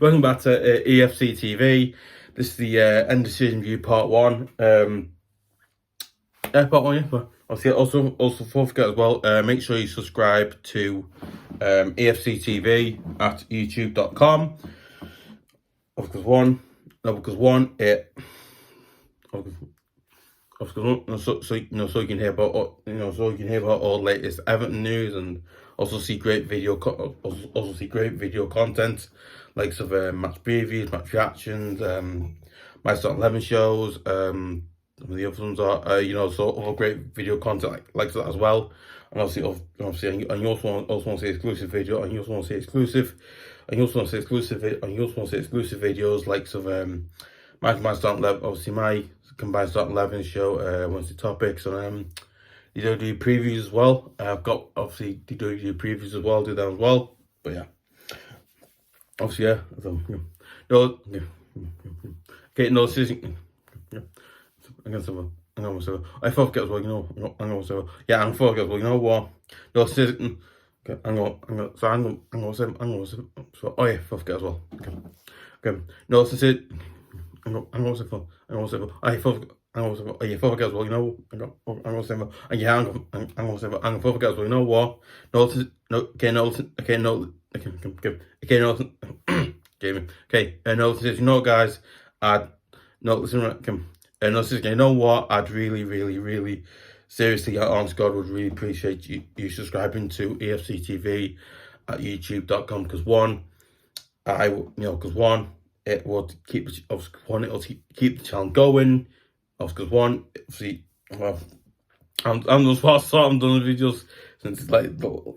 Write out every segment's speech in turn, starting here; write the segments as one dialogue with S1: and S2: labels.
S1: Welcome back to EFC TV. This is the end decision view part one. Part one, yeah. But obviously, also don't forget as well. Make sure you subscribe to EFC TV at youtube.com. Because one, so you can hear about all the latest Everton news, and also see great video content, like match previews, match reactions, my start 11 shows. Some of the other ones are so other great video content like that as well. And obviously, and you also want to see exclusive video, and you also want to see exclusive videos like my start 11, obviously my combined start 11 show, Wednesday topics, and you do previews as well. I've got obviously do previews as well, do that as well. But yeah, obviously I forget as well, I'm forget as well, what? No, okay, forget as well. Okay. No, this is it. I forget as well, guys, I'd really seriously, honest God, would really appreciate you subscribing to EFC TV at youtube.com, because it will keep the channel going. Because I'm just starting doing videos since it's like the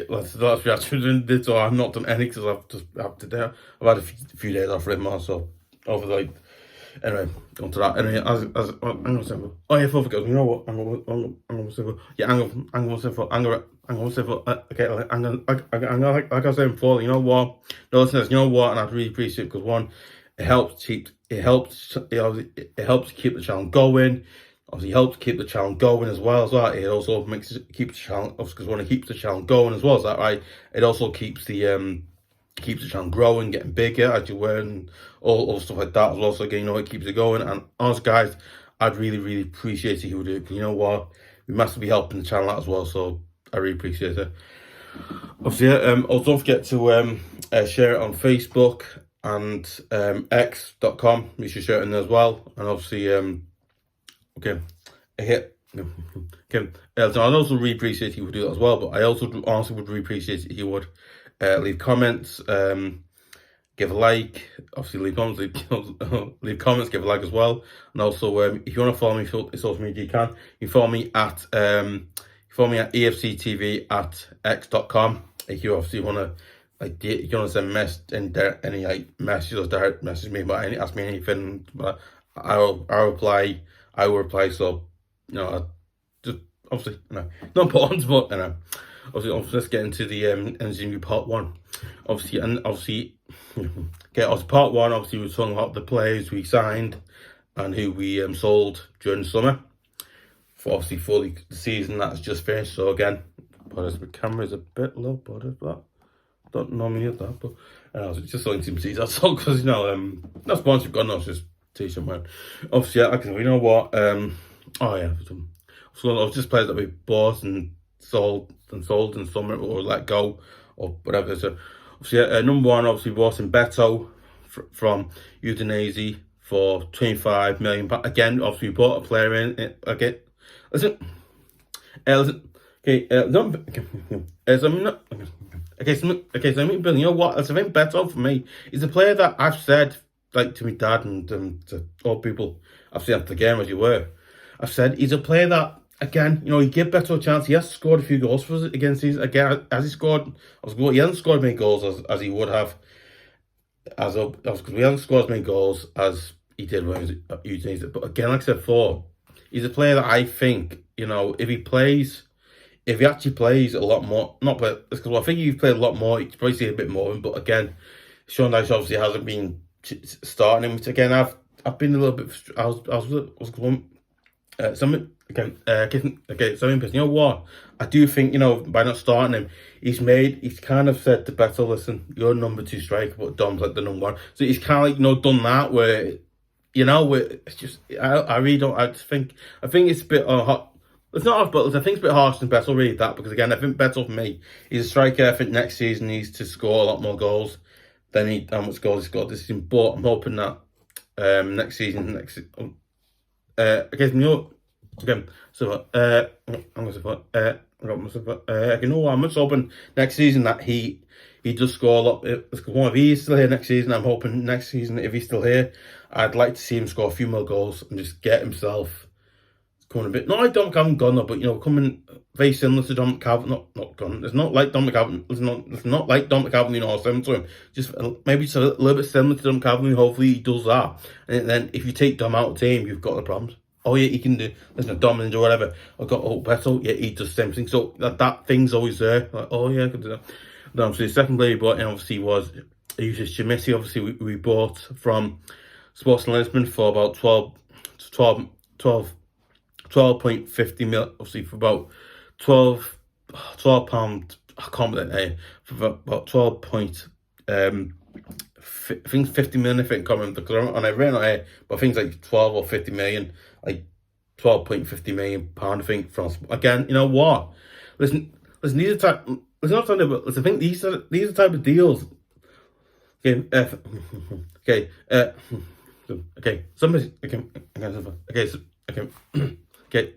S1: last reaction did, so I've not done any because I've had a few days off it, man. So over anyway, on to that. Anyway, I'm gonna say, I'm gonna say, like I was saying before, and I'd really appreciate it, because it helps keep the channel going. Obviously, helps keep the channel going as well as that. It also keeps the channel, because when it keeps the channel going as well as that, right? It also keeps the channel growing, getting bigger as you learn, all stuff like that as well. So again, it keeps it going. And honest guys, I'd really appreciate it if you would do it, because we must be helping the channel out as well. So I really appreciate it. Obviously, also don't forget to share it on Facebook and x.com. You should share it in there as well. And obviously, I'd also really appreciate if you would do that as well. But I also honestly would really appreciate it if you would leave comments, give a like. Obviously, leave comments, give a like as well. And also, if you want to follow me on social media, you can. You follow me at EFC TV at x.com. If you obviously want to send any messages or direct message me, but ask me anything, but I will reply. So just obviously not important, but obviously let's get into the NZU part one. Obviously, part one. Obviously, we're talking about the players we signed and who we sold during the summer. For the season that's just finished. So again, the camera is a bit low, but that don't normally hit that, but it's just so you can see that's all, because that's once you've got, no, it's just t-shirt man. Obviously, so I was just players that we bought and sold in summer, or let go, or whatever. So obviously, number one, obviously we bought in Beto from Udinese for £25 million. Again, obviously we bought a player in again. So let me Bill, that's a bit Beto for me. He's a player that I've said, like, to my dad and to all people I've seen after the game, as you were. I've said he's a player that, again, you give Beto a chance. He has scored a few goals for us against these. Again, he hasn't scored many goals as he would have, because we haven't scored as many goals as he did when he was at Udinese. But again, like I said before, he's a player that I think, if he actually plays a lot more, I think if he played a lot more, you could probably see a bit more of him. But again, Sean Dyche obviously hasn't been starting him, which again, I've been a little bit, Something something. You know what? I do think, you know, by not starting him, he's kind of said to Beto, listen, you're number 2 striker, but Dom's like the number 1. So he's kind of like, you know, done that where, you know, where it's just, I really don't. I think it's a bit hot. It's not off, but I think it's a bit harsh than Beto really that, because again, I think Beto for me, he's a striker. I think next season he needs to score a lot more goals than how much goals he scored this season. But I'm hoping that next season, against New York again. So I'm just hoping next season that he does score a lot. If he's still here next season, I'm hoping next season, if he's still here, I'd like to see him score a few more goals and just get himself coming a bit, not like Dom Calvin Gunn, but you know, coming very similar to Dom Calvin, not Gunn. It's not like Dom Calvin. It's not like Dom Calvin, you know, similar to him. Just maybe it's a little bit similar to Dom Calvin. Hopefully he does that, and then if you take Dom out of the team, you've got the problems. Oh yeah, he can do. Listen, Dominant or whatever. I've got Beto. Yeah, he does the same thing. So that thing's always there. Like, oh yeah, I can do that. No, so the second player we bought in obviously was chermiti. Obviously we bought from Sports in Lisbon for about 12.50 mil. Obviously for about 12 pound. I can't remember that name. For about 12 point. I think 50 million, if I can't remember, because I ran out here, but I think it's like 12 or 50 million, like 12.50 million pound, I think, from, again, you know what? Listen, these are type, listen, not talking about, listen, I think these are the type of deals. Somebody,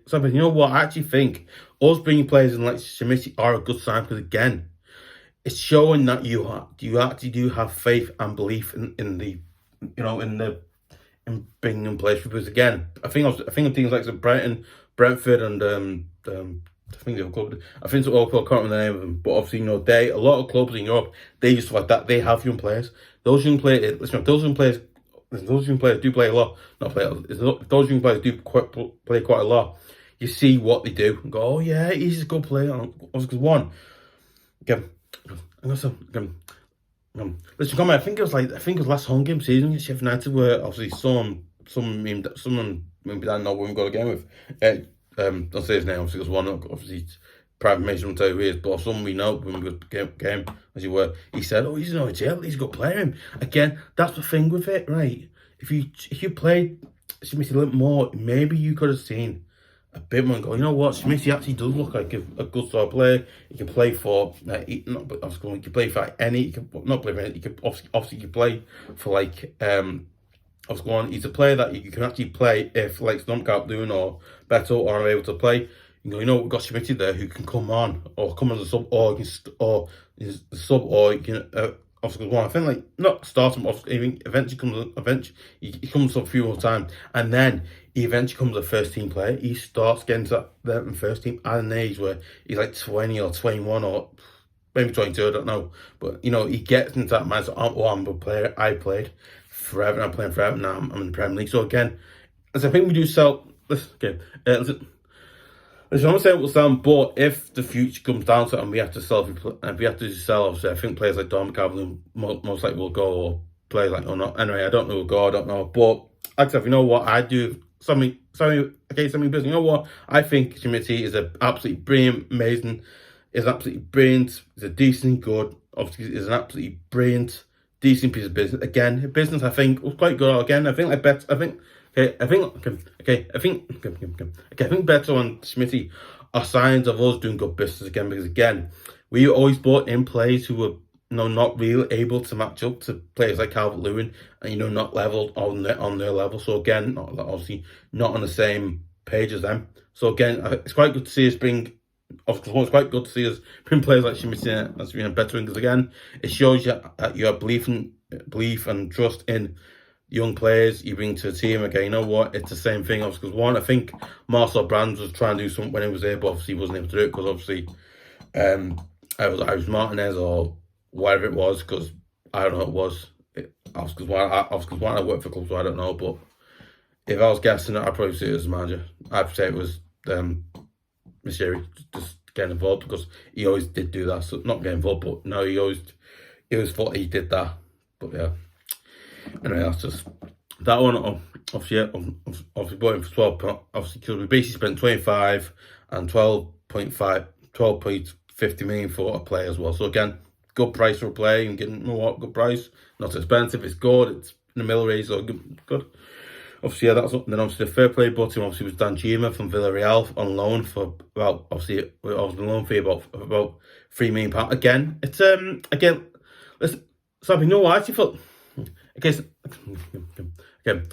S1: somebody, you know what? I actually think us bringing players in like chermiti are a good sign, because again, it's showing that you actually do have faith and belief in the, you know, in bringing in players. Because again, I think of things like Brighton, Brentford, and I think they're called. I think it's all called. I can't remember the name of them. But obviously, you know, a lot of clubs in Europe, they used to like that. They have young players. Those young players do play a lot. Not play. Those young players do play quite a lot. You see what they do and go, oh yeah, he's a good player. Because one, again. Listen, comment. I think it was last home game season at Sheffield United, where obviously someone maybe I don't know when we got a game with. Don't say his name, obviously, because one obviously private information will tell you who he is, but someone we know when we got a game, as you were, he said, "Oh, he's in jail. He's a good player." Again, that's the thing with it, right? If you played chermiti a little more, maybe you could have seen a bit more and go, you know what, chermiti actually does look like a good sort of player. He can play for, he can play for any, he can not play for any, he can obviously he can play for like, he's a player that you can actually play if like Stomp doing or Beto are able to play. You know, we've got chermiti there who can come on or come as a sub, or you can, or is the sub, or you can, obviously one. I think like not start him off. Eventually he comes up a few more times, and then he eventually becomes a first team player. He starts getting to that first team at an age where he's like 20 or 21 or maybe 22. I don't know, but you know, he gets into that mindset. I'm a player. I played forever. I'm playing forever now. I'm in the Premier League. So again, as I think we do sell this game. I'm not saying it will sell, but if the future comes down to it and we have to sell, obviously, I think players like Dom Calvin most likely will go, or players like, or not. Anyway, I don't know who will go, I don't know. But actually, you know what, I do something business. You know what, I think chermiti is an absolutely brilliant, amazing, is absolutely brilliant, is a decent good, obviously is an absolutely brilliant, decent piece of business. Again, business I think was quite good. Again, I think I think Beto and chermiti are signs of us doing good business again, because again, we always bought in players who were, you know, not really able to match up to players like Calvert-Lewin, and, you know, not leveled on their level. So again, obviously not on the same page as them. So again, it's quite good to see us bring. It's quite good to see us bring players like chermiti that's being better, because again, it shows you your belief and trust in young players you bring to the team. Again, you know what, it's the same thing. Obviously, because one, I think Marcel Brands was trying to do something when he was there, but obviously he wasn't able to do it, because obviously I was Martinez or whatever it was, because I don't know what it was. Obviously, one I worked for clubs, so I don't know. But if I was guessing it, I'd probably say it was manager. I'd say it was Yerry just getting involved, because he always did do that. So not getting involved, but no, he always thought he did that. But yeah. Anyway, that's just that one, obviously, yeah, obviously bought him for 12. Obviously, because we basically spent 25 and 12.50 million for a player as well. So again, good price for a player, and getting, you know what, good price, not expensive. It's good. It's in the middle range, so good. Obviously, yeah, that's then obviously the fair play button obviously was Danjuma from Villarreal on loan for about, obviously I was on loan fee about £3 million. Again, it's again, listen, so you know what I actually felt. Okay, so, you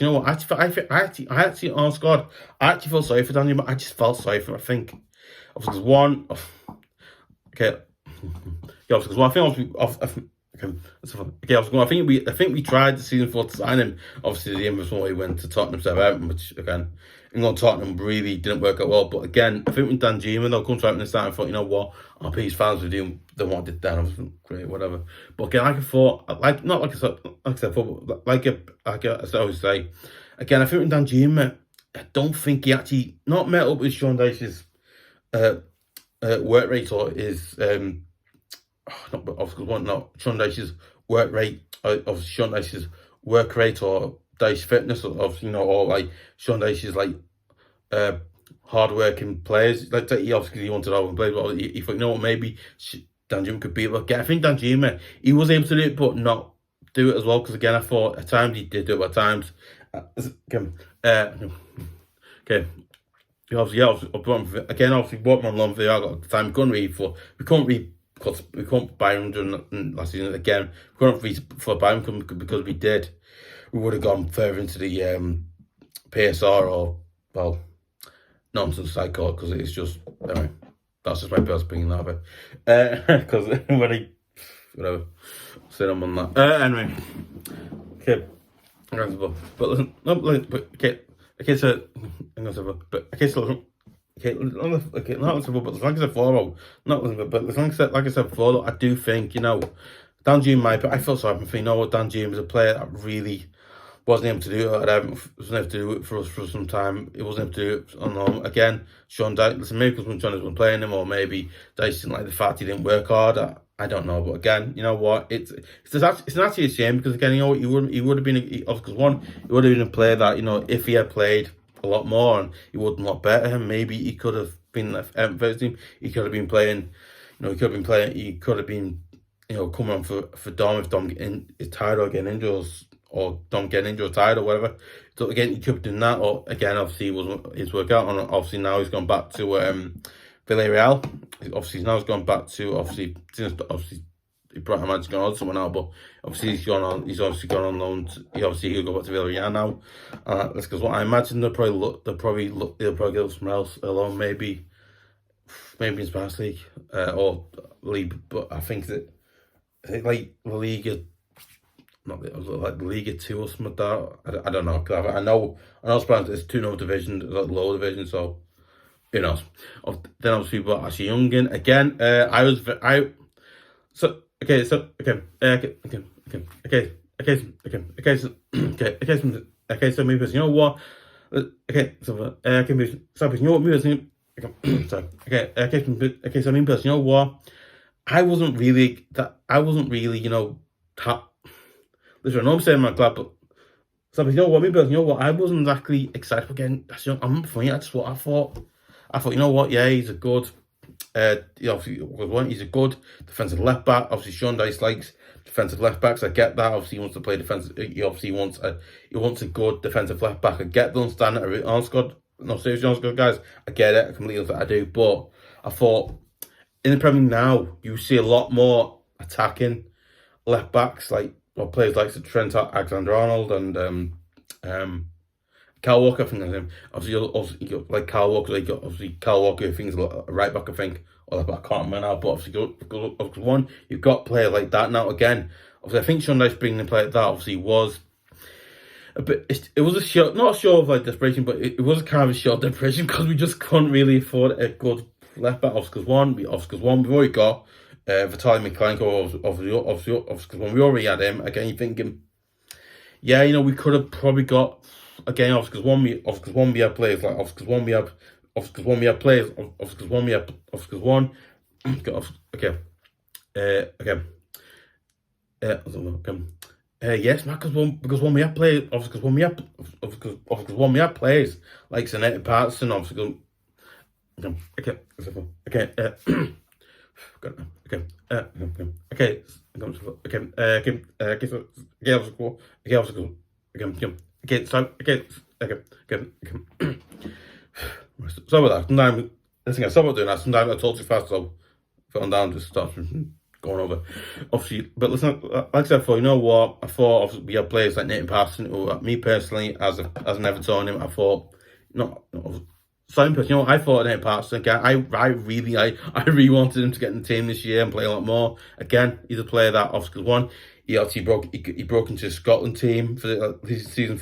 S1: know what? I actually, honest God, I actually felt sorry for Daniel, but I just felt sorry for him. I think, obviously, there's one. Okay, yeah, obviously, one thing. I think we tried the season 4 to sign him. Obviously, the inverse one we went to Tottenham, Southampton, which again, Tottenham really didn't work out well. But again, I think with Danjuma, they'll come to out in the start and thought, you know what, our piece fans with him, they wanted that. Obviously, great, whatever. But again, like I thought, not like I said, but like I always say, again, I think with Danjuma, I don't think he actually not met up with Sean Dyche's work rate or his Sean Dyche's work rate, of Sean Dyche's work rate or Dyche fitness of or like Sean Dyche's like hard working players. Like he obviously wanted to play, but he thought, you know what, maybe Danjuma could be able to get. I think Danjuma, he was able to do it, but not do it as well. Because again, I thought at times he did do it, at times. Okay. Obviously bought him on loan for the time. We couldn't buy him during last season. Again, we couldn't for buy him because we did. We would have gone further into the PSR or, well, nonsense I call it, because it's just, anyway, that's just my personal opinion of it. Because when I, whatever, sit on that. Anyway, okay. But listen, like I said before, I do think, Danjuma, but I feel sorry for him. You know what, Danjuma is a player that really wasn't able to do it. Wasn't able to do it for us for some time. He wasn't able to do it on home. Again, Sean Dyche, listen, maybe because when Sean wasn't playing him, or maybe Dyche didn't like the fact he didn't work hard. I don't know, but again, you know what? It's actually a shame, because again, he would have been he would have been a player that, if he had played a lot more and he would not better him, maybe he could have been first team. He could have been playing, he could have been coming on for Dom if Dom getting tired or getting injured, or Dom getting injured or tired or whatever. So again, he could have done that, or again, obviously, it wasn't his workout, and obviously now he's gone back to Villarreal. Obviously, now he's gone back to, obviously he brought him out, gone on someone out, but obviously he's obviously gone on loan. He'll go back to Villarreal now. That's because what I imagine they'll probably go somewhere else alone, maybe in Spanish league or league. But I think like the league, not like the Liga 2 or something like that. I don't know. Cause I know Spanish is 2 division, like lower division, so who knows. Then obviously we've got Ashley Youngin again. So maybe, you know what? So maybe, you know what? I wasn't really, listen, I know I'm saying I'm glad, but so, you know what, I wasn't exactly excited again. I'm not funny. That's what I thought. You know what? Yeah, he's a good. He's a good defensive left back. Obviously, Sean Dyche likes defensive left backs. I get that. Obviously, he wants to play defensive. He obviously wants a good defensive left back. I get the understanding. No, seriously, guys, I get it. I completely, I do. But I thought in the Premier League now, you see a lot more attacking left backs, like players like Trent Alexander-Arnold and Kyle Walker, I think that's him. Obviously, you got like Kyle Walker, Kyle Walker, I think is a right back, I think, or left back, I can't remember now. But obviously, you've got players like that now. Again, obviously, I think Sean Dyche bringing a player like that obviously was a bit. It was a show, not a show of like desperation, but it was kind of a show of desperation, because we just couldn't really afford a good left back. Because we've already got Vitaly Mikhailenko, obviously, when we already had him. Again, you're thinking, yeah, we could have probably got, again, because we have players like, Yes, man, because when we have players, obviously, because when we have players like Zanetti Patterson, obviously, okay, okay, okay, okay, okay. So with that, sometimes listen, I stop doing that. Sometimes I talk too fast, so I'm down just stop going over. Obviously, but listen, like I said before, you know what? I thought obviously we had players like Nathan Patterson, who me personally, as an Evertonian, I thought same person, I thought Nathan Patterson again. I really wanted him to get in the team this year and play a lot more. Again, he's a player that obviously one. He obviously broke into the Scotland team for season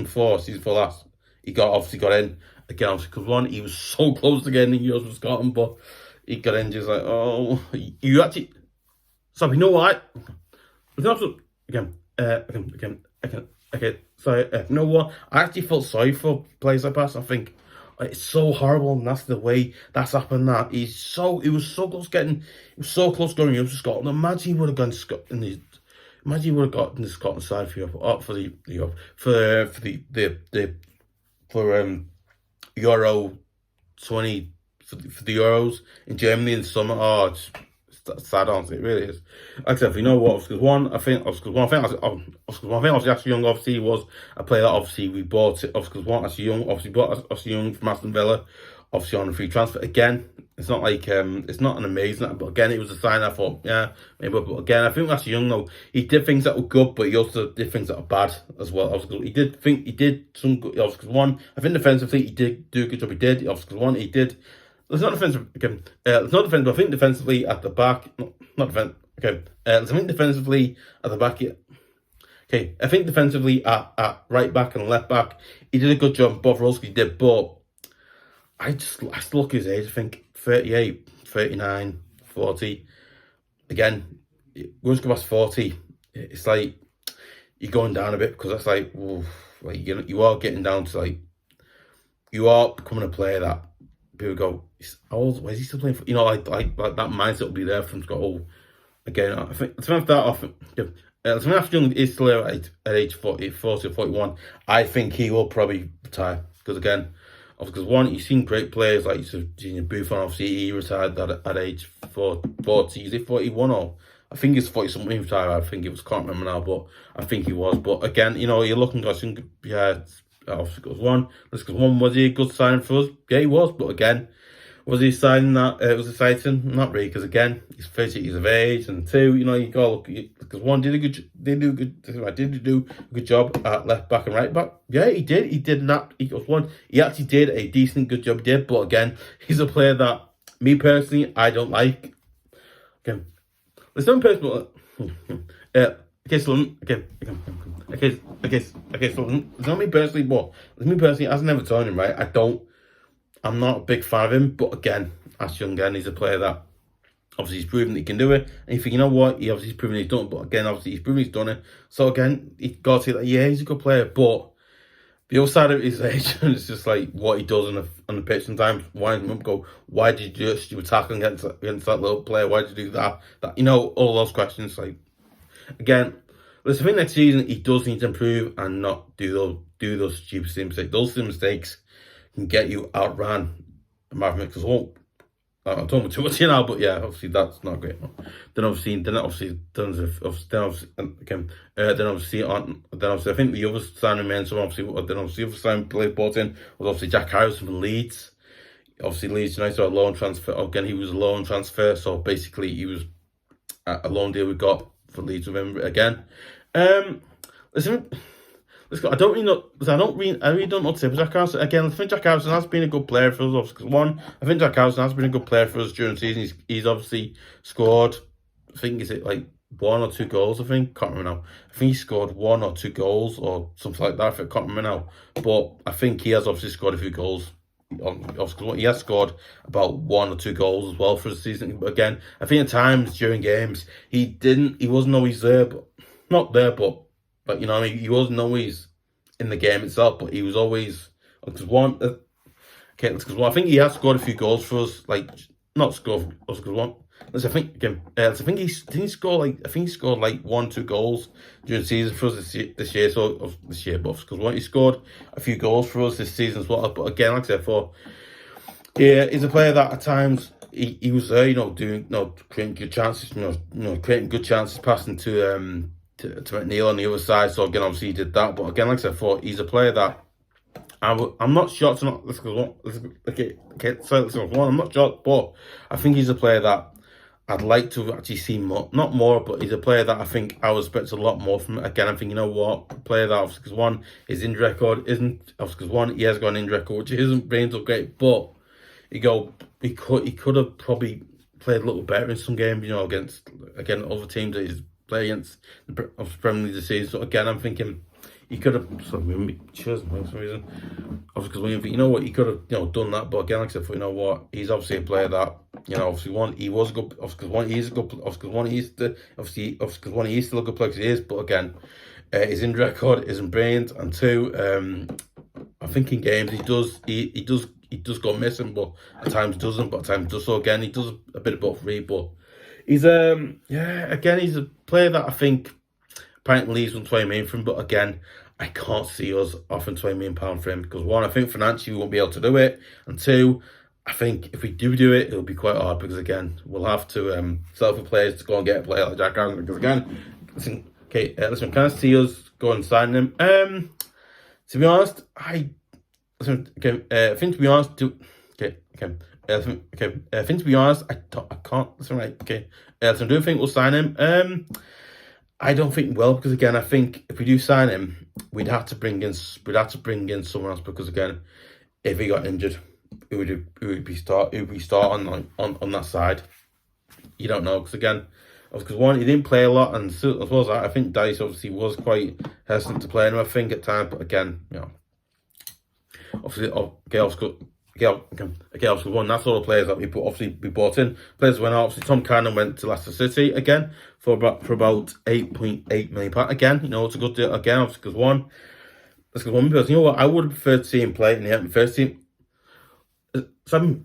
S1: four last. He obviously got in again, obviously because one, he was so close to getting in Euros for Scotland, but he got in just like, oh, you actually. So you know what? It's not so, okay. So you know what? I actually felt sorry for players like that. I think it's so horrible, and that's the way that's happened. That he was so close going up to Scotland. Imagine he would have gone to Scotland. Imagine he would have got in the Scotland side for Euro 20 for the Euros in Germany in the summer. Oh, it's sad, honestly, it really is. Except, you know what? Because one thing, obviously, Ashley Young obviously was a player that obviously we bought. Because one, Ashley Young bought Young from Aston Villa, obviously on a free transfer. Again, it's not like it's not an amazing, but again, it was a sign. I thought, yeah, maybe. But again, I think Ashley Young though, he did things that were good, but he also did things that were bad as well. Obviously, he did some good. Obviously, one, I think defensively he did do a good job. He did. Obviously, one, he did. It's not defensive. Okay, it's not defensive. I think defensively at the back, not defense. Okay, I think defensively at the back. Yeah. Okay, I think defensively at right back and left back, he did a good job. Both roles he did, but I still look at his age. I think 38, 39, 40. Again, once you go past 40, it's like you're going down a bit because that's like, oof, like you are getting down to like you are becoming a player that people go, how old? Why is he still playing? For, like that mindset will be there for him to go. Oh, again, I think that off. After Young is still at age 40 or 41, I think he will probably retire because again, because one, you've seen great players like Buffon. Obviously, he retired at age 40. Is it 41 or? I think it's 40 something retired. I think it was, can't remember now, but I think he was. But again, you're looking. I think obviously because one, was he a good signing for us? Yeah, he was. But again, was he signing that? It was exciting, not really, because again, he's 30 years of age, and two, you got to look because one did do a good job at left back and right back. Yeah, he did. He did not. He actually did a decent, good job. He did, but again, he's a player that me personally I don't like. Again, there's no personal. Okay, so it's not me personally, but it's me personally as an Evertonian, right? I'm not a big fan of him, but again, as young again, he's a player that obviously he's proven that he can do it. And you think, you know what, he obviously he's proven he's done it, but again, obviously he's proven he's done it. So again, you got to say that, yeah, he's a good player, but the other side of his age is just like what he does on the pitch. Sometimes winds him up, go, why did you were tackling against that little player? Why did you do that? All those questions. Like again, listen, I think next season he does need to improve and not do those stupid mistakes. Those mistakes can get you outran a marathon because I'm talking too much here now, but yeah, obviously that's not great. Then obviously, I think the other signing men, so obviously, the other signing play brought in was obviously Jack Harrison from Leeds. Obviously, Leeds United are a loan transfer. Again, he was a loan transfer, so basically he was a loan deal we got for Leeds with him again. Listen. I really don't know what to say. But Jack Harrison, again, I think Jack Harrison has been a good player for us. Because one, I think Jack Harrison has been a good player for us during the season. He's obviously scored, I think, is it like 1 or 2 goals, I think? Can't remember now. I think he scored 1 or 2 goals or something like that. I can't remember now. But I think he has obviously scored a few goals. He has scored about 1 or 2 goals as well for the season. But again, I think at times during games, he wasn't always there, but not there, but you know what I mean? He wasn't always in the game itself, but he was always because one. I think he has scored a few goals for us. Like not scored because one. listen, I think he scored like 1-2 goals during the season for us this year. But because he scored a few goals for us this season as well. But again, like I said, yeah, he's a player that at times he was there, creating good chances, creating good chances, passing to McNeil on the other side. So again, obviously he did that. But again, like I said, he's a player that I'm not shocked. I'm not shocked, but I think he's a player that I'd like to actually see more, not more, but he's a player that I think I would expect a lot more from. Again, I think, you know what, a player that obviously, because one, his injury record isn't, obviously, because one, he has got an injury record, which isn't brilliant or great, but he could have probably played a little better in some games, against, again, other teams that he's played against the Premier League this season. So again, I'm thinking, he could have, for some reason, obviously, because you know what, he could have, done that. But again, like I said, you know what, he's obviously a player that, obviously one, he was good, obviously one, he is a good, obviously one, he used to, obviously one, he is still a good player, because he is. But again, his injury record isn't brilliant, and two, I think in games he does go missing, but at times doesn't, but at times does. So again, he does a bit of both, really. But he's again, he's a player that I think apparently Leeds want 20 million for him, but again, I can't see us offering £20 million for him, because one, I think financially we won't be able to do it, and two, I think if we do it, it'll be quite hard, because again, we'll have to sell for players to go and get a player like Jack Harrison, because again, listen, can I see us go and sign him? To be honest, I think to be honest, I think to be honest, I can't. Listen, right? Okay, listen, I do think we'll sign him. I don't think we will, because again, I think if we do sign him, we'd have to bring in someone else, because again, if he got injured, who would be starting on that side? You don't know, because again, because one, he didn't play a lot, and as well as that, I think Dice obviously was quite hesitant to play him, I think, at times. But again, obviously, obviously one, that's all the players that we bought in. Players went out. Obviously, Tom Cannon went to Leicester City again for about £8.8 million. Again, it's a good deal. Again, obviously, because one, because you know what, I would have preferred to see him play in the first team. But you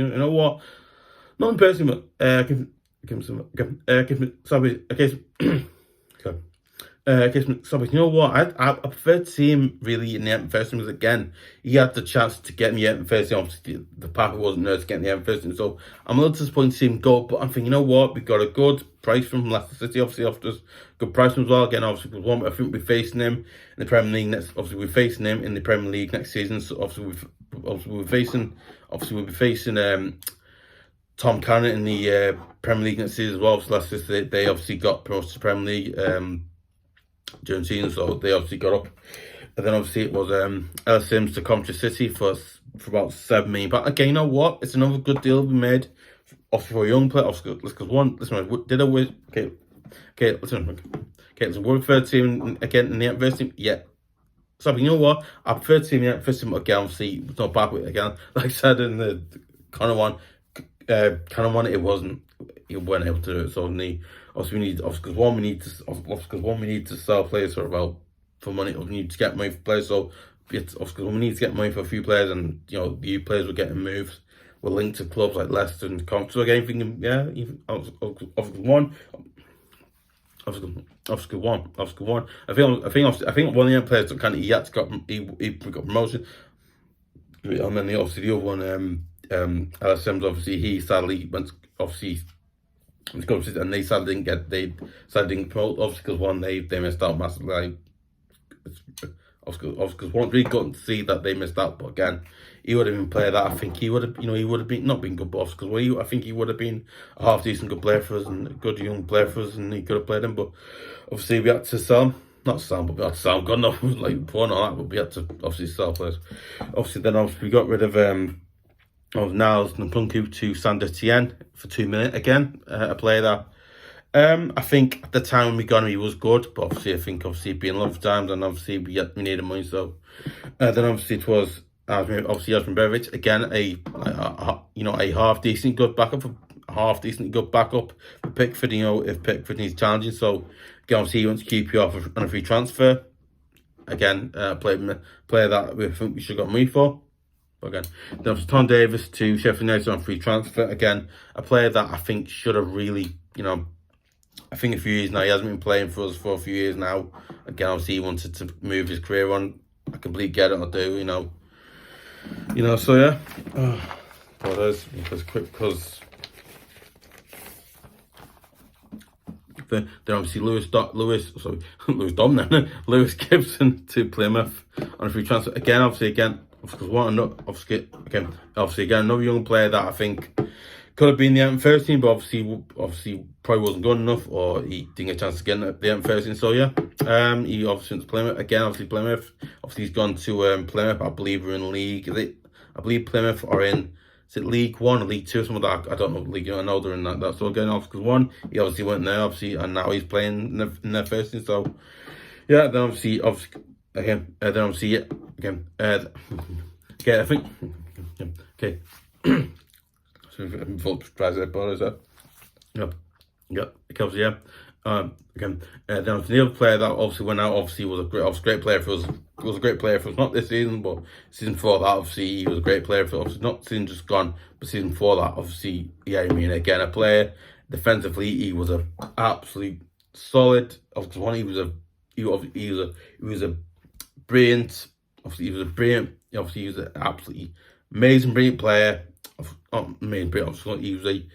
S1: know what? Not in person, but you know what? I prefer to see him really in the first team, because again, he had the chance to get in the first team. Obviously, the pathway wasn't there to get in the first team, so I'm a little disappointed to see him go. But I'm thinking, you know what? We got a good price from Leicester City. Obviously, after us, good price from as well. Again, obviously, with one, I think we're facing him in the Premier League next. Obviously, we're facing him in the Premier League next season. So obviously, we'll be facing Tom Cannon in the Premier League next season as well. So Leicester City, they obviously got promoted to Premier League during the season, so they obviously got up. And then obviously it was Ellis to Coventry City for about £7 million. But again, you know what? It's another good deal we made. Obviously for a young player. Listen, we're third team again in the first team. Yeah. So you know what? I prefer to see in the first team again. Obviously, it's not bad with again. Like I said in the Connor one, it wasn't. You weren't able to do it. So we need to sell players for money. We need to get money for players. So we need to get money for a few players, and the players were getting moved. We're linked to clubs like Leicester and Coventry. So again, thinking, yeah, one. I think one of the young players that he got promotion, and then obviously the other one, Ellis, obviously he sadly went and they sadly didn't promote, obviously because one, they missed out massively. Because one really couldn't see that they missed out, but again, he would have been a player that I think he would have been not been good, but because I think he would have been a half decent good player for us and a good young player for us, and he could have played him. But obviously we had to sell him. Not sell him, but we had to sell him. God knows, like poor and all that, but we had to obviously sell players. Then we got rid of Niels and nkounkou to Etieinne for £2 million. Again, a player that I think at the time we got him, he was good, but obviously I think he'd been a lot of times, and obviously we needed money. So then obviously it was Begovic again, a half decent good backup for half decently good backup for Pickford, you know, if Pickford needs challenging. So again, obviously he wants to keep you off on a free transfer. Again, player that we think we should have got money for. But again, then was Tom Davies to Sheffield United on free transfer. Again, a player that I think should have really, you know, I think a few years now, he hasn't been playing for us for a few years now. Again, obviously he wanted to move his career on. I completely get it, I do, you know. So yeah. What is because then obviously Lewis Gibson to Plymouth on a free transfer. Again, because another young player that I think could have been the Everton first team, but obviously probably wasn't good enough, or he didn't get a chance to get the Everton first team. So yeah, he obviously went to Plymouth again. Obviously Plymouth. Obviously he's gone to Plymouth. I believe we're in league. I believe Plymouth are in. Is it League 1 or League 2 or something like that? I don't know league. I know they're in that. So again, because 1, he obviously went there. Obviously, and now he's playing in their first team. So yeah, then obviously again. Okay, I think. Okay. Full surprise there, but is that? Yeah, because yeah. Again, then the other player that obviously went out, obviously was a great player for us. Was a great player for us, not this season, but season before that. Obviously, he was a great player for us. Obviously, not season just gone, but season before that. Obviously, yeah, I mean, again, a player defensively, he was a absolutely solid. Obviously, he was a brilliant. Obviously, he was a brilliant. Obviously, he was an absolutely amazing, brilliant player. Obviously, he was a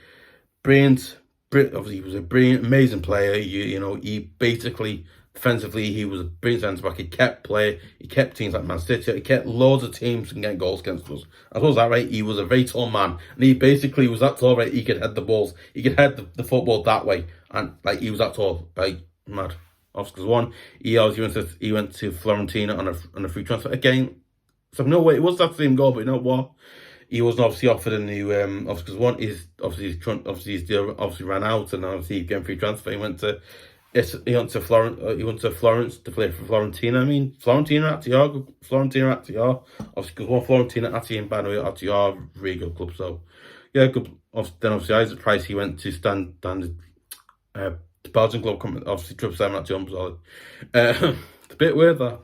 S1: brilliant. Obviously, he was a brilliant, amazing player. He basically defensively, he was a brilliant centre back. He kept play. He kept teams like Man City. He kept loads of teams from getting goals against us. As well as that, right? He was a very tall man, and he basically was that tall, right? He could head the balls. He could head the football that way, and like he was that tall, like mad. Obviously, one he went to Florentina on a free transfer again. So no way, it was that same goal, but you know what? He wasn't obviously offered a new obviously because one is obviously ran out, and obviously getting free transfer. He went to Florence to play for Florentina. I mean Florentina Attiar. Obviously because one Florentina Attiar, by the way, Attiar really good club. So yeah, good. Then obviously Isaac Price, he went to the Belgian club. Obviously 777 at jump. So it's a bit weird that.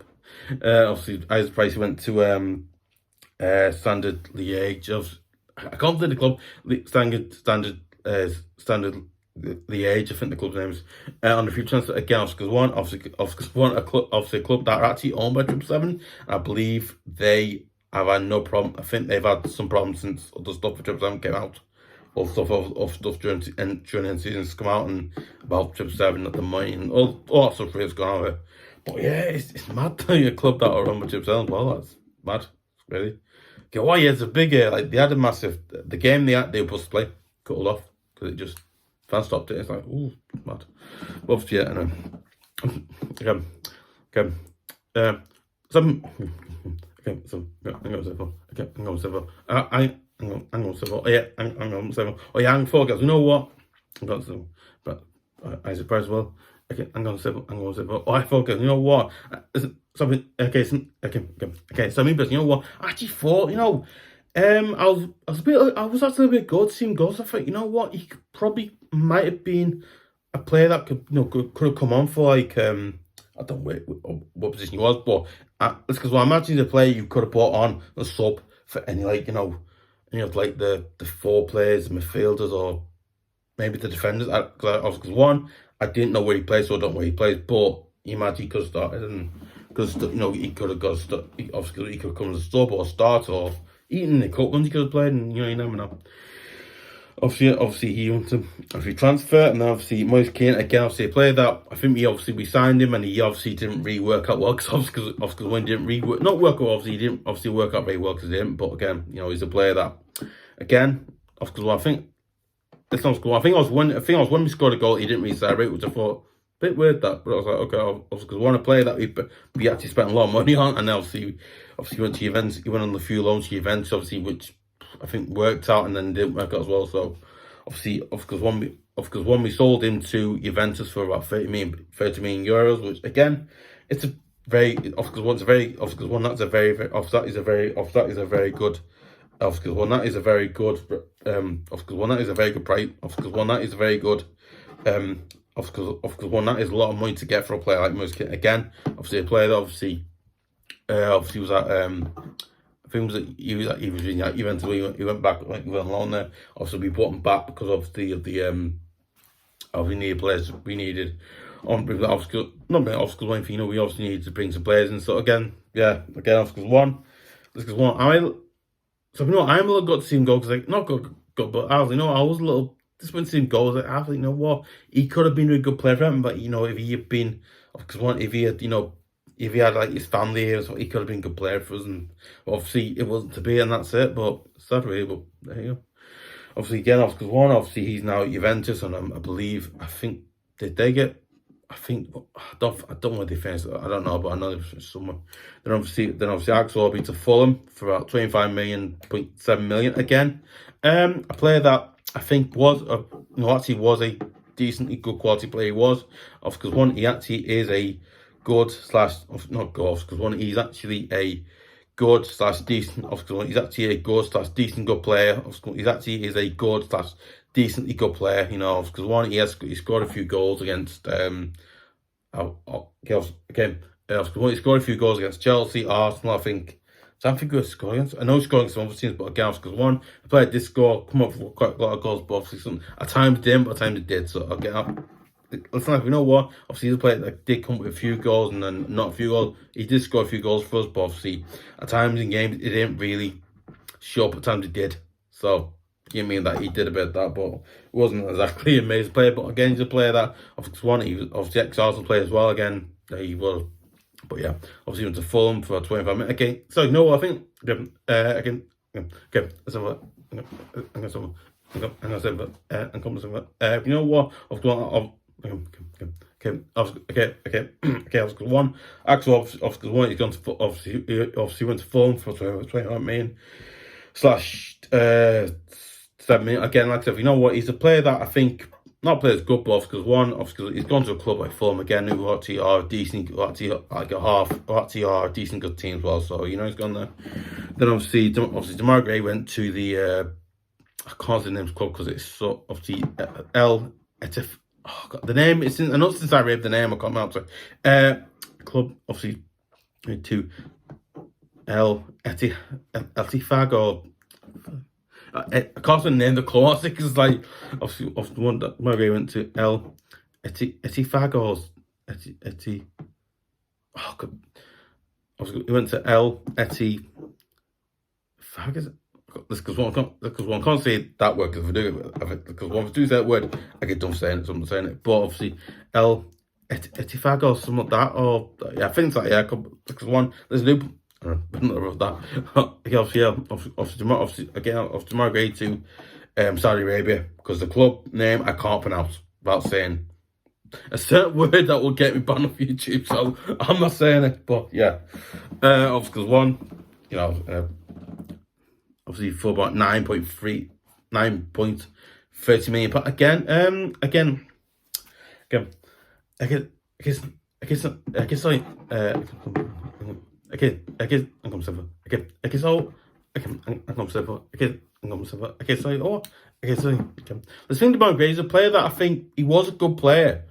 S1: Obviously Isaac Price, he went to Standard Liège. I can't think the club. Standard Liège, I think the club's name is. On the free transfer again, because a club that are actually owned by 777. I believe they have had no problem. I think they've had some problems since the stuff for 777 came out. All stuff during the seasons come out, and about 777 at the money and all that stuff has gone over. But yeah, it's mad to a club that are run by 777 as well. That's mad, really. Okay, well, yeah, it's a big, they had a massive, the game they were supposed to play, cut it off, because it just, fans stopped it, it's like, ooh, mad. But yeah, and I'm going to you know what? I'm going to but I surprised as well. Okay, I'm going to say, oh, I focus. You know what? Something. Okay. So me, but you know what? I actually thought, I was actually a bit good seeing goals. I thought, you know what? He might have been a player that could have come on for like I don't know what position he was, but it's because I imagine the player you could have brought on a sub for any like like the 4 players, the midfielders, or maybe the defenders. Because one, I didn't know where he plays, so I don't know where he plays. But you imagine he could have started, and because he could have got obviously he could have come as a sub or start, or even the cup ones he could have played, and you never know. Obviously he went to a free transfer, and then obviously Moise Kean again. Obviously a player that I think we signed him, and he obviously didn't really work out well because when he didn't really not work out. Obviously he didn't work out very well because he didn't. But again, he's a player that again, I think. This sounds cool. I think I was when we scored a goal, he didn't really celebrate, which I thought a bit weird that. But I was like, okay, because one player that we actually spent a lot of money on, and obviously went to Juventus. He went on the few loans to Juventus, obviously, which I think worked out, and then didn't work out as well. So obviously, because when we sold him to Juventus for about 30 million euros, which again, it's a very that is a very good Because one that is a very good, because one that is a very good price. Because one that is very good, because one that is a lot of money to get for a player like Moise Kean. Again, obviously a player that obviously was at I think he was in Juventus. He went back, he went along there. Obviously we brought him back because of the of we needed players we needed. Obviously, not being obviously one thing, you know, we obviously needed to bring some players in. So again, obviously one. So you know, I'm a little good to see him go because like not good, but I was I was a little disappointed to see him go. I was like, I think, you know what, he could have been a good player for him, but you know, if he had been, because one, if he had, if he had like his family here, so he could have been a good player for us, and obviously it wasn't to be, and that's it. But sad really, but there you go. Obviously again, obviously he's now at Juventus, and I believe, I think, did they get? I think I don't know where they finished. I don't know, but I know they're somewhere. Then obviously Axel to Fulham for about 25.7 million again. A player that I think was was a decently good quality player. He was, because one, he actually is a good slash not good, because one, he's actually a good slash decent. He's actually a good slash decent good player. He's actually is a good slash decently good player. You know, because one, he scored a few goals against he scored a few goals against Chelsea, Arsenal. I think he scored against. I know he's scoring some other teams, but again, because one, the player did score, come up for quite a lot of goals, but obviously at times didn't, but at times it did. So again, it's like, you know what, obviously he's a player that did come up with a few goals and then not a few goals. He did score a few goals for us, but obviously at times in games it didn't really show up. At times it did. So you mean that he did a bit of that, but it wasn't exactly an amazing player. But again, he's a player that obviously one, he was obviously ex-Arsenal player as well. Again, he was, but yeah, obviously he went to Fulham for 25 minutes. Okay, so you know what I think? Let's have a. You know what? One. Actually, obviously, one. He's gone to obviously went to Fulham for 25 million slash 7 million. Again, like I said, you know what? He's a player that I think not players good, but because one, obviously he's gone to a club like Fulham again, who actually are decent, like a half, actually are a decent good team as well. So you know he's gone there. Then obviously Demar Gray went to the I can't say the name's club because it's so obviously the name it's in. I know since I read the name I can't remember. Club obviously to Etifag or. I can't even name the club because it's like obviously the one that Murray went to Etifag or Eti. Oh God. Obviously he went to Etifag. Is it? Because one can't say that word because if I do it, because when I do that word, I get done saying it. So I'm saying it. But obviously Etifag or something like that, or yeah, I think it's like because one there's no. I don't know about that. Obviously, Demar Gray to Saudi Arabia because the club name I can't pronounce without saying a certain word that will get me banned off YouTube. So I'm not saying it, but yeah, obviously because one, obviously for about 9.30 million. But again, the thing about Gray is a player that I think he was a good player.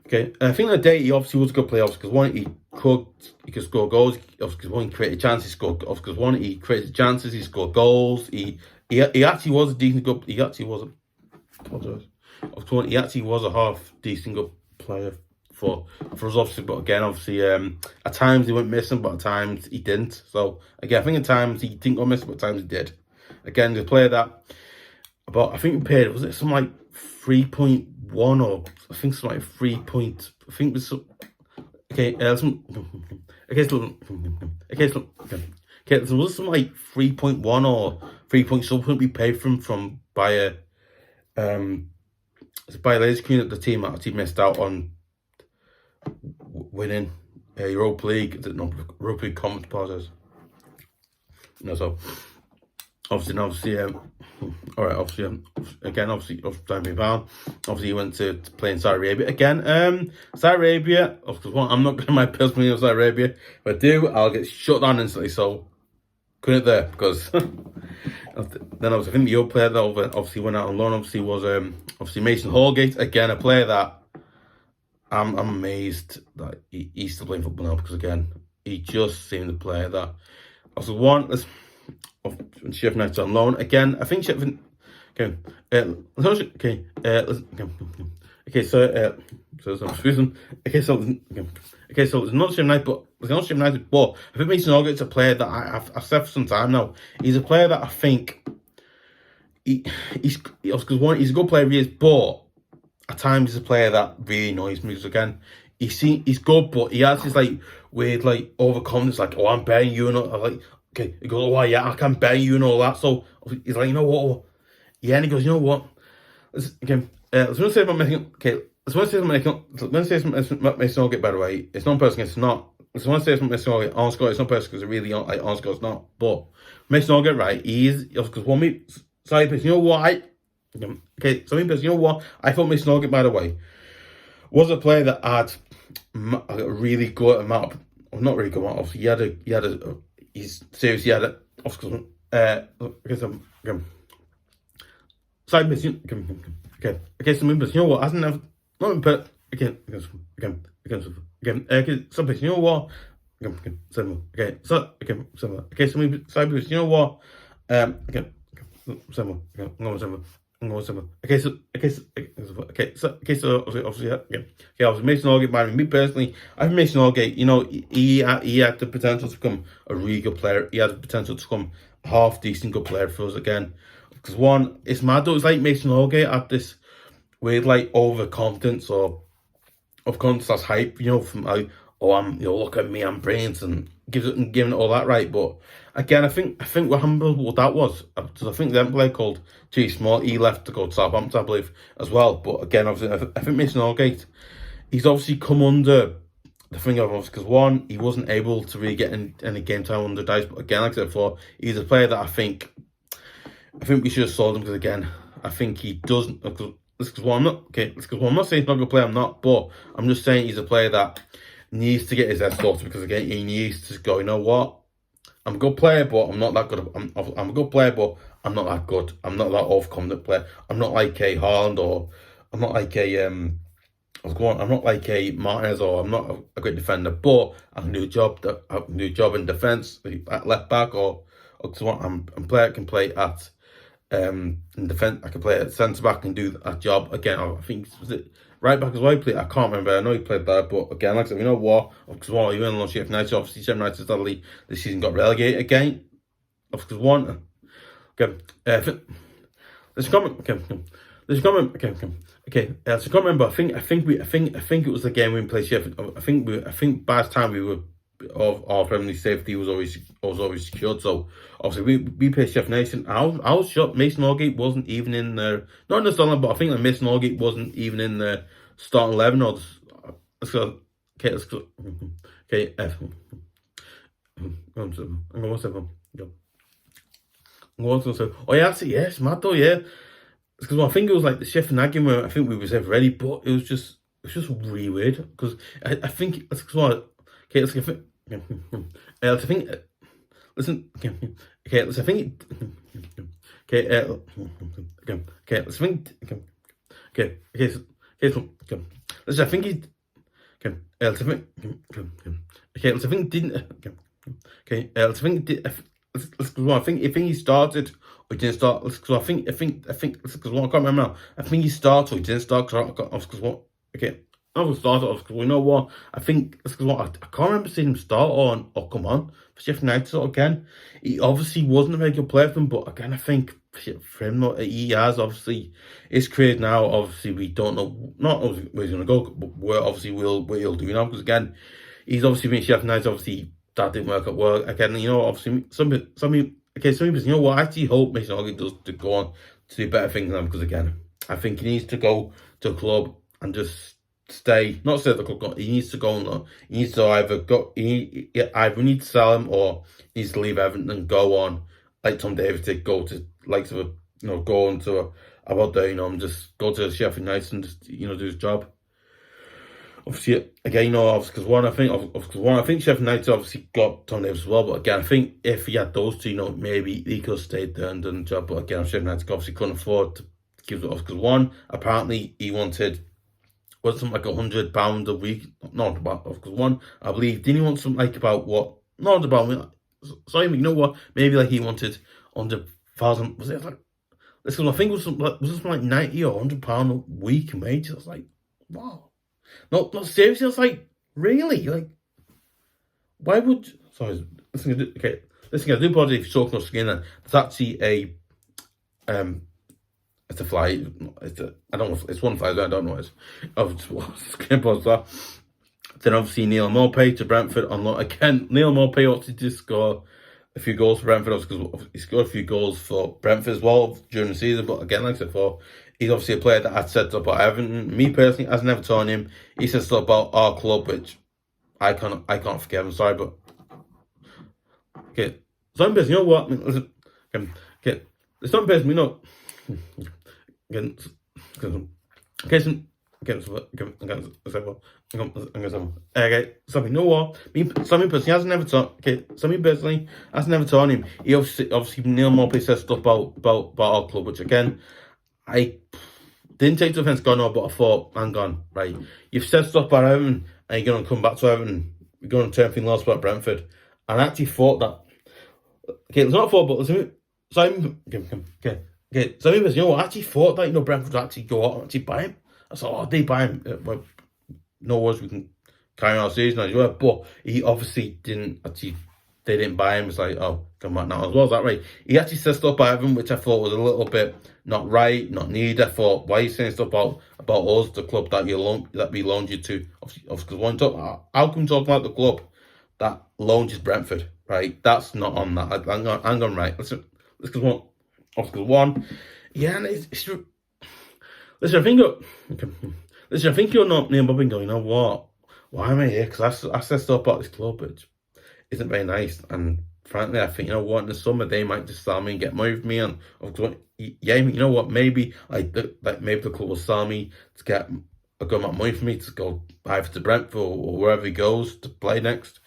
S1: Okay, I think the day he obviously was a good player because one, he could score goals. Because one, he created chances, he scored. Because one, he created chances, he scored goals. He actually was a decent good. He actually was he actually was a half decent good player for us, obviously. But again, obviously, at times he went missing, but at times he didn't. So again, I think at times he didn't go missing, but at times he did. Again, the player that I think we paid, was it something like 3.1 or I think something like 3 point. I think it was so. Okay, there was something like 3.1 or 3 point something we paid from by Leeds Utd at the team that actually missed out on winning Europa League, Europa League conference process. So obviously, all right. Obviously, again, obviously he went to play in Saudi Arabia again. Saudi Arabia, of course. I'm not going to my personal Saudi Arabia. If I do, I'll get shut down instantly. So couldn't there because then I think the other player that obviously went out on loan obviously was obviously Mason Holgate, again a player that I'm amazed that he's still playing football now, because again he just seemed to play that. Also one of Sheffield United on loan again. I think Sheffield. Okay, so it's not Sheffield United, but it's not Sheffield United. But I think Mason Holgate's a player that I've said for some time now. He's a player that I think he's because one, he's a good player, he is, but at times he's a player that really annoys me. Because again, he's good, but he has this like weird like overconfidence, like, oh, I'm better you, and I'm like, okay, he goes, oh yeah, I can better you and all that. So he's like, you know what? Yeah, and he goes, you know what? Let's want to say about Mason. Okay, let's want to say about Mason Holgate. By the way, it's not personal. It's not. Let's want to say about Mason Holgate. On score, it's not personal because it really on score, it's not. But Mason Holgate, right? He is because one me. Sorry, but you know what? Okay, so you know what? I thought Mason Holgate, by the way, was a player that had a really good amount of, well, not really good amount. Obviously, he had a. He's seriously had a. Side mission. Okay, so you know what? Hasn't have not but again. So you know what? Okay, so side mission. You know what? Okay, obviously, I was Mason Holgate. Man, me personally, I think Mason Holgate, you know, he had the potential to become a really good player. He had the potential to become a half decent good player for us again. Because one, it's mad though. It's like Mason Holgate had this weird like overconfidence or of confidence that's hype, you know, from like, oh, I'm, you know, look at me, I'm brilliant, and giving it all that, right? But again, I think what happened, what that was, because I think the player called G Small, he left to go to Southampton, I believe, as well. But again, obviously, I think Mason Holgate, he's obviously come under the thing of us, because one, he wasn't able to really get any game time under Dice. But again, like I said before, he's a player that I think we should have sold him, because again, I think he doesn't. Because I'm not saying he's not a good player. I'm not, but I'm just saying he's a player that needs to get his head sorted, because again, he needs to go, you know what? I'm a good player, but I'm not that good. I'm a good player, but I'm not that good. I'm not that overconfident player. I'm not like a Haaland, or I'm not like a I'm not like a Martinez, or I'm not a great defender, but I can do a job. I can do a job in defence, at left back, or I'm a player that can play at in defence. I can play at centre back and do that job. Again, I think was it right back as well. He played. I can't remember. I know he played there, but again, like I said, you know what? Because one, even on Sheffield United, obviously Sheffield United sadly this season got relegated again. Because one, okay, let's comment. Okay, let's comment. Okay. So I can't remember. I think it was the game we played Sheffield. I think by the time we were our family safety was always secured. So obviously we played Sheffield Nation. I was shocked Mason Holgate wasn't even in there. Not in the starting, but I think that Mason Holgate wasn't even in the starting 11. Or let's go. Okay, let's go. Okay, I'm going to say. Oh yeah, that's it. Yeah, it's mad though. Yeah, because I think it was like the Sheffield United game where I think we was ever ready, but it was just really weird, because I think that's because. Okay, let's get. Let's think. Listen. Okay, let's think. Okay. Okay. Let's think. Okay. Let's I think he. Okay. Let's think. Okay. Let's think didn't. Okay. Let's think. I think he started or didn't start. Because I think. Because I can't remember now. I think he started or he didn't start. Because what? Okay. I was started off because we know what I think. Because what I can't remember seeing him start or come on for Sheffield United. So again, he obviously wasn't a very good player for them, but again, I think for him, he has obviously his career now. Obviously, we don't know not where he's going to go, but where obviously where he'll do now. Because again, he's obviously been Sheffield United. Obviously, that didn't work at work. Again, you know, obviously some people, you know what? I actually hope Mason Holgate does to go on to do better things now. Because again, I think he needs to go to a club and just stay, not stay at the club. He needs to go on. He needs to either need to sell him, or he needs to leave Everton and go on like Tom Davies did. Go to go on to about there, and just go to Sheffield United and just do his job. obviously, again, obviously, because I think Sheffield United obviously got Tom Davies as well. But again, I think if he had those two, maybe he could have stayed there and done the job. But again, Sheffield United obviously couldn't afford to give it off because one, apparently he wanted something like £100 a week. Not about because one, I believe, didn't he want something like about what? Not about. Sorry, you know what? Maybe like he wanted 100,000. Was it like? Listen, I think it was something like £90 or £100 a week in wages. I was like, wow. No, seriously. I was like, really? Like, why would? Sorry, listen. Okay, listen. I do apologize if you're talking off skin. There's actually it's a fly. I don't know. It's one fly. I don't know what it is. Then obviously Neil Maupay to Brentford on loan again. Neil Maupay obviously did score a few goals for Brentford, because he scored a few goals for Brentford as well during the season. But again, like I said before, he's obviously a player that I'd said about Everton. Me personally, as an Evertonian, he said stuff about our club, which I can't forget. I'm sorry, but okay. Some person, you know what? I mean, listen, okay. Some person, you know, something. You know what? Something personally has never taught. Okay, something personally has never taught him. He obviously Neil Maupay says stuff about our club, which again, I didn't take to offence, but I thought, hang on, right? You've said stuff about Everton, and you're gonna come back to Everton. You're gonna turn things last about Brentford, and I actually thought that. Okay, it's not thought, but Simon. Okay. So you know, I actually thought that Brentford would actually go out and actually buy him. I thought, oh, they buy him. Well, no worries, we can carry on our season as well. But he obviously didn't actually. They didn't buy him. It's like, oh, come back now as well. Is that right? He actually said stuff about him, which I thought was a little bit not right, not needed. I thought, why are you saying stuff about us, the club that we loaned you to? Obviously, how come you talking about the club that loaned you to Brentford? Right, that's not on that. Hang on, right. Let's go on. Yeah, and it's listen. I think you're not near Bobbing going, you know what? Why am I here? Because I said stuff about this club, which isn't very nice. And frankly, I think, you know what, in the summer they might just sell me and get money from me. And yeah, you know what? Maybe maybe the club will sell me to get a good amount of money for me to go either to Brentford or wherever he goes to play next.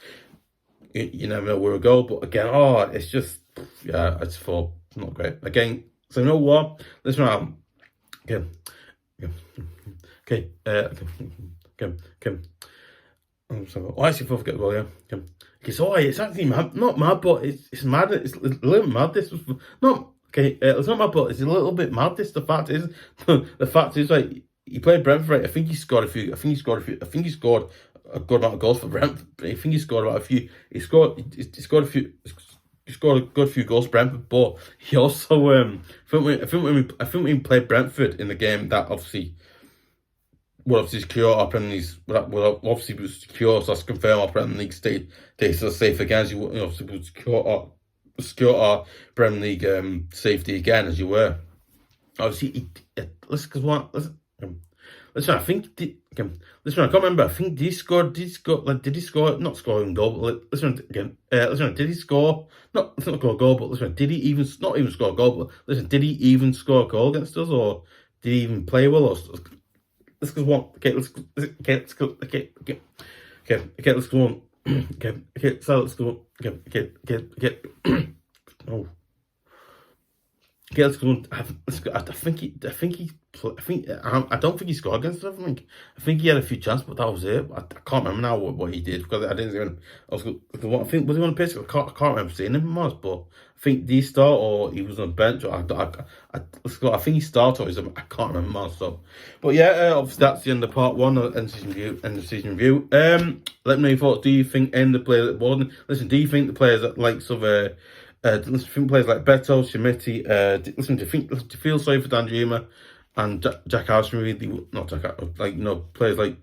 S1: You never know where we'll go. But again, it's just, yeah, I just thought not great. Again, so you know what? Listen out. Okay. Oh, actually, I forget. Well, yeah. Okay, so it's actually mad, not mad, but it's mad. It's a little mad. This was not okay. It's not mad, but it's a little bit mad. The fact is, like, he played Brentford. Right? I think he scored a good amount of goals for Brentford. I think he scored about a few. He scored a good few goals for Brentford, but he also I think when we played Brentford in the game that obviously secure our Premier League. Well, obviously we secure, so that's confirm our Premier League status safe again. As you obviously will secure our Premier League safety again, as you were. Obviously, listen. I think listen. I can't remember. I think did he score? Not scoring goal. But listen again. Listen. Did he score? Not score a goal, but listen. Did he even not even score a goal? But listen. Did he even score a goal against us, or did he even play well? Let's go on. Let's go. Let's go on. So let's go on. Oh. Okay, let's go on. I don't think he scored against us. I think he had a few chances, but that was it. I can't remember now what he did, because I didn't see him. I think was he on the pitch? I can't remember seeing him, but I think did he start or he was on the bench? I think he started, or I can't remember. So, but yeah, obviously that's the end of part one of the season review. Let me know your thoughts. Do you think the players at Borden? Listen, do you think the players that likes of players like Beto, chermiti, do you feel sorry for Danjuma and Jack Harrison? Really, not Jack, players like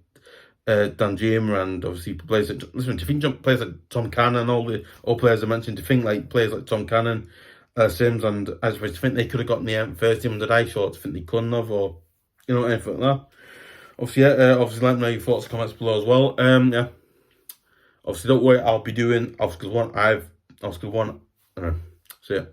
S1: Danjuma and obviously players. Do you think players like Tom Cannon, all players I mentioned? Do you think like players like Tom Cannon, Sims, and as do you think they could have gotten the first team under I short? Do you think they couldn't have, or anything like that? Obviously, obviously let me know your thoughts, comments below as well. Yeah. Obviously, don't worry. I'll be doing one. So yeah.